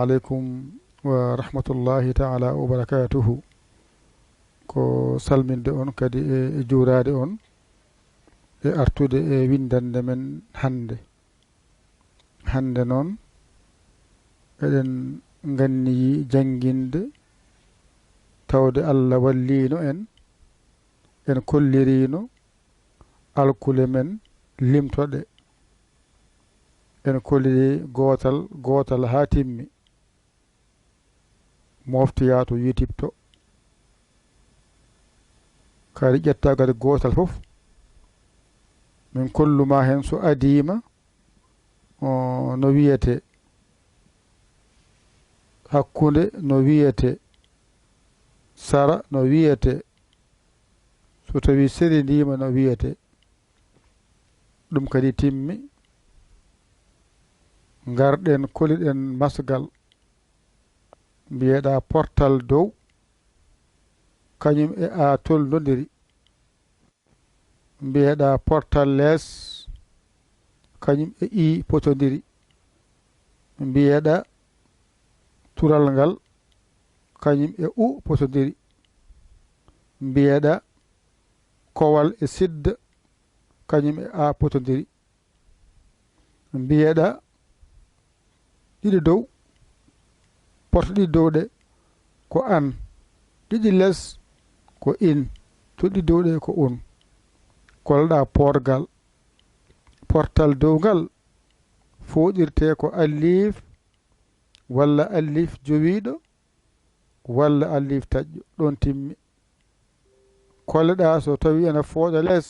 عليكم ورحمة الله تعالى وبركاته ko salminde on kadi e juurade on e artude e windande men hande noon eɗen ganniyi janginde tawde Allah wallino en kollirino alkule men limtoɗe en kolliri gotal ha timmi moftoya to YouTube to kadi ƴetta kadi gotal fof min kolluma hen so adima no wiyete hakkunde no wiyete sara no wiyete so tawi serindima no wiyete ɗum kadi timmi garɗen koliɗen masgal mbiyeɗa portal dow kañum e a tollodiri mbiyeɗa portal less kañum e I potodiri mbiyeɗa tural ngal kañum e U potodiri mbiyeɗa kowal e sidda kañum e A potodiri mbiyeɗa ɗiɗi dow porte ɗiɗi dow ɗe ko an ɗiɗi less ko in to ɗiɗi dow ɗe ko on kolɗa porgal portal dow ngal foɗirte ko alif walla alif jowiɗo walla alif taƴƴo ɗon timmi kolleɗa so tawi ena fooɗa less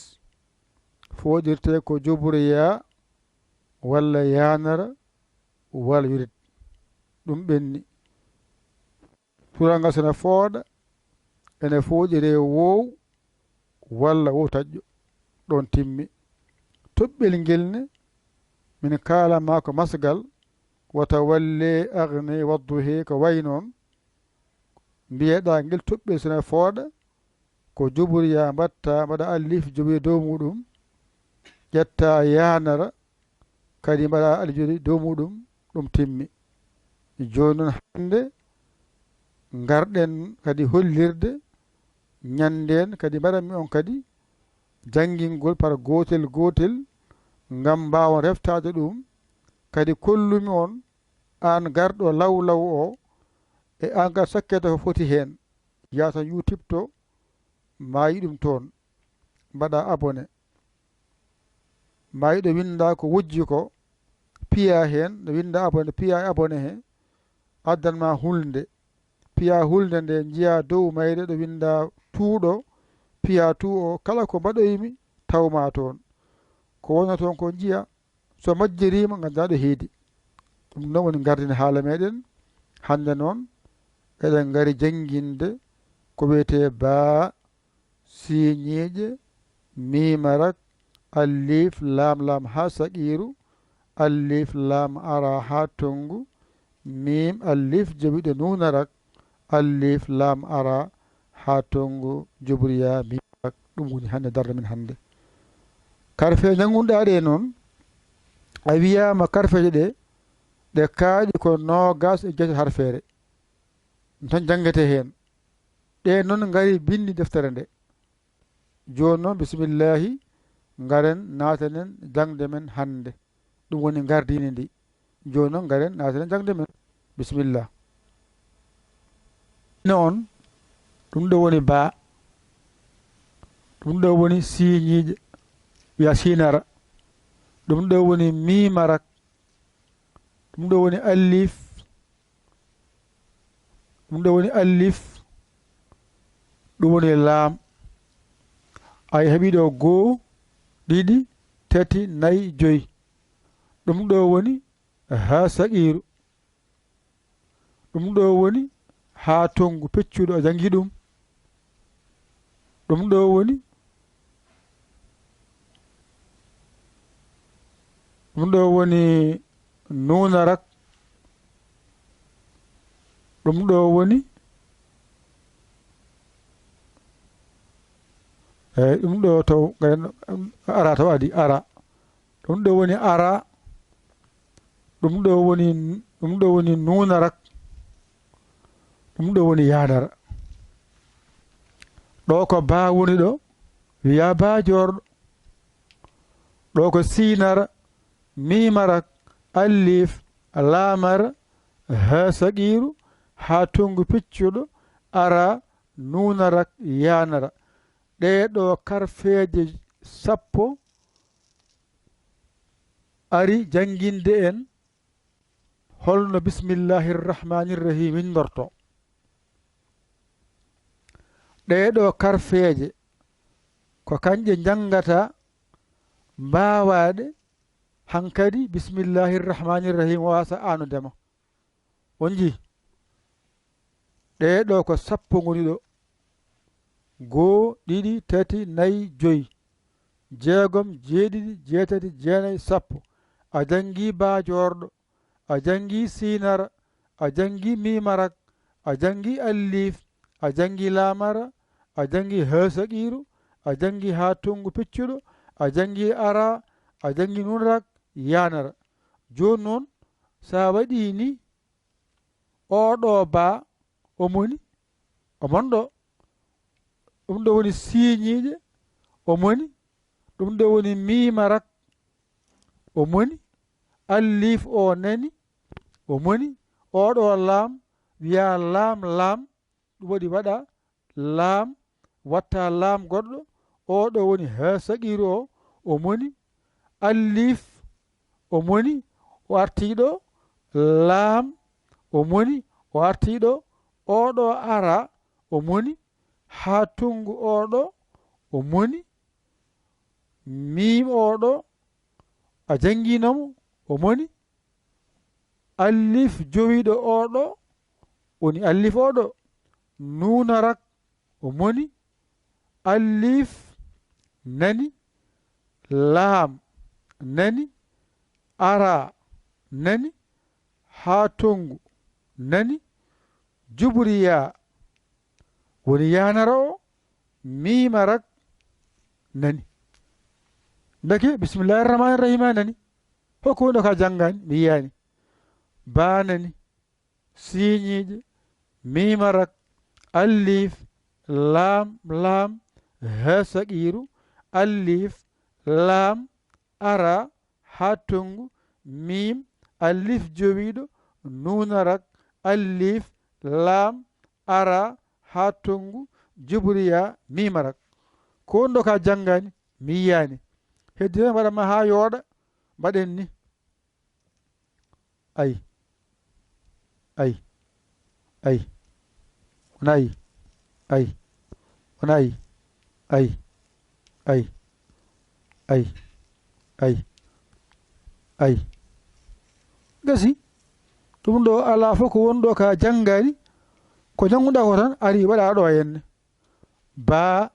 foɗirte ko joboroya walla yanara walla wirit ɗum ɓenni tural ngal sene fooɗa ene foɗire wow walla wow taƴƴo ɗon timmi toɓɓel ngel ne min kalama ko masgal wata walle agne waddu he ko way noon mbiyeɗa ngel toɓɓel sene fooɗa ko joboriya mbatta mbaɗa alif joɓi dow muɗum ƴetta yanara kadi mbaɗa alif joɓi dow muɗum ɗum timmi joni noon hande garɗen kadi hollirde ñanden kadi mbaɗanmi on kadi janngingol par gotel ngam mbawon reftade ɗum kadi kollumi on an garɗo law o e an gar sakkete ko foti hen yata YouTube to mayi ɗum toon mbaɗa abonné mayi ɗo winda ko wujji ko piya hen ɗo winda abonné piya e abonné he addanma hulde piya hulde nde jiya dow mayre ɗo winda tuuɗo piya o kala ko mbaɗoymi tawma toon ko wona toon ko jiya so majjirima ganduɗa ɗo heedi ɗum noon woni gardine haala meɗen hande noon eɗen gari jangguinde ko wiyete baa siiñiiƴe mimarak alif lam ha saqiru alif lam ara ha tongu mim alif joɓiɗo nunarak alif lam ara ha tongu jobriya mimarak ɗum woni hande darde men hande karfe jangunɗa ɗe noon a wiyama karfeje ɗe kaaɗi ko nogas e jeete harfere ɗum tan jangete hen ɗe noon gari bindi deftere nde joni noon bisimillahi garen natanen jangde men hande ɗum woni gardini ndi joni noon garen natanen jangde men bisimillah on ɗum ɗo woni baa ɗum ɗo woni siiñiiƴe wiya sinara ɗum ɗo woni mimarak ɗum ɗo woni alif ɗum ɗo woni alif ɗum woni laam ay heeɓi ɗo goo ɗiɗi tati nayi joyi ɗum ɗo woni ha saqiru ɗum ɗo woni ha tongu peccuɗo a jangi ɗum ɗum ɗo woni nunarak ɗum ɗo woni eyyi ɗum ɗo taw ara taw adi ara ɗum ɗo woni ara ɗum ɗo woni ɗum ɗo woni nuunarak, ɗum ɗo woni yanara. ɗo ko baa woni ɗo wiya baajorɗo, ɗo ko siinara, mimarak, allif, laamara, ha saqiiru, ha tongu piccuɗo, ara, nuunarak, yanara. ɗeɗo karfeeje 10 ari janginde en holno bismillahirrahmanirrahim windorto. ɗeɗo karfeeje ko kanƴe jangata mbawaɗe hankadi bismillahirrahmanirrahim wasa anudema. on jii ɗeɗo ko 10 ngoni ɗo: 1 2 3 4 5 6 7 8 9 10. a jangi baajorɗo, a jangi siinara, a jangi mimarak, a jangi allif, a jangi laamara, a jangi hasaqiru, a jangi ha tongu piccuɗo, a jangi ara, a jangi nunarak, yanara. joni noon sa waɗi ni oɗo ba omoni omonɗo, ɗum ɗo woni siiñiiƴe omoni, ɗum ɗo woni mimarak omoni, allif o nani omoni, oɗo laam wiya laam laam, ɗum waɗi waɗa laam watta laam goɗɗo, oɗo woni ha saqiru o omoni, allif omoni, o artiɗo laam omoni, o artiɗo oɗo ara omoni, ha tongu oɗo omoni, mim oɗo a janginomo omoni, allif jowiɗo oɗo woni allif oɗo, nunarak omoni, allif nani, laam nani, ara nani, ha tongu nani, jubriya woni yanara o, mimarak nani. dake bismillahirrahmanirrahim nani hokko woni ka janngani mi yiyani. ba nani, siiñiiƴe, mimarak, allif, laam laam, ha saqiru, allif, laam, ara, ha tongu, mim, allif jowiɗo, nunarak, allif, laam, ara, ha tongu, jubriya, mimarak. ko woni ɗo ka janngani mi yiyani. heddi tan waɗama ha yooɗa mbaɗen ni. ayi ayi ayi wona ayi ayi wona ayi ayi ayi ayi ayi ayi gasi. ɗum ɗo ala fof ko woni ɗo ka janngani, ko jannguɗa ko tan ari waɗa ɗo henne. ba,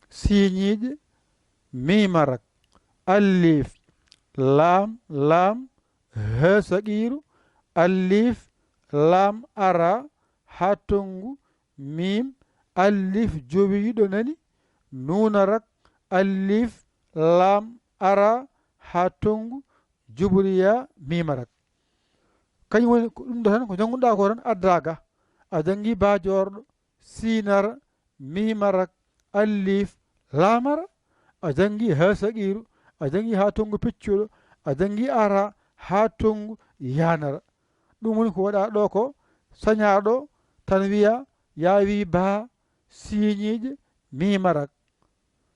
siiñiiƴe, mimarak, allif, laam laam, ha saqiru, allif, laam, ara, ha tongu, mim, allif jowiɗo nani, nunarak, allif, laam, ara, ha tongu, jubriya, mimarak. kañum woni ɗum ɗo tan ko jannguɗa ko tan addaga. a jangi baajorɗo, siinara, mimarak, allif, laamara, a jangi ha saqiru, a jangi ha tongu piccuɗo, a jangi ara, ha tongu yanara. ɗum woni ko waɗa ɗo ko sañaɗo tan wiya yawi ba, siiñiiƴe, mimarak,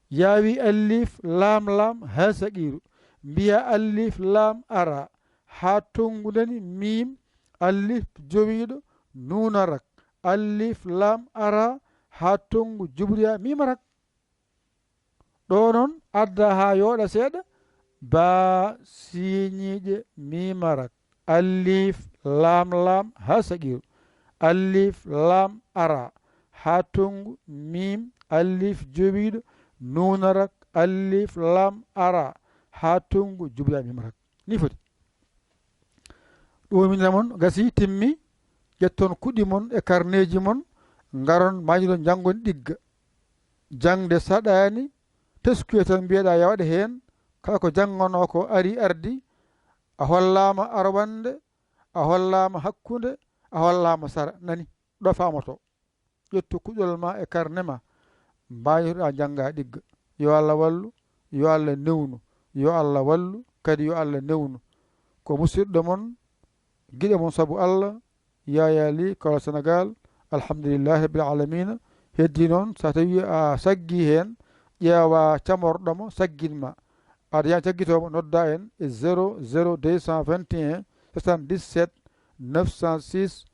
yawi allif, laam laam, ha saqiru, mbiya allif, laam, ara, ha tongu nani, mim, allif jowiɗo, nunarak, allif, laam, ara, ha tongu, jubriya, mimarak. ɗo noon adda ha yooɗa seeɗa: ba, siiñiiƴe, mimarak, allif, laam laam, ha saqiru, allif, laam, ara, ha tongu, mim, allif jowiɗo, nunarak, allif, laam, ara, ha tongu, jubriya, mimarak. ni foti. ɗumina mon gasi timmi. ƴetton kuɗi mon e karneji mon garon mañiɗon janngon ɗigga. jangde saɗani teskuye tan mbiyeɗa yawaɗe heen. kala ko janngano ko ari ardi, a hollama arwande, a hollama hakkude a hollama sara nani ɗo famato ƴettu kuƴol ma e karne ma mbayitoɗa jangga ɗigga yo Allah wallu yo Allah newnu yo Allah wallu kadi yo Allah newnu ko musidɗo moon guiɗe moon saabu Allah Yaya Ly Kawal Sénégal alhamdulillahi rabbil alamina heddi noon so tawi a saggi hen ƴeewa camorɗomo sagginma aɗa yan caggitomo nodda en e 00 221 77 906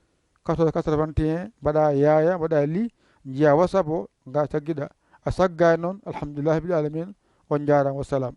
14 81 mbaɗa Yaya mbaɗa Ly jiiya WhatsApp o ga cagguiɗa a saggani noon alhamdulillahi rabbil alamina on jarama wassalam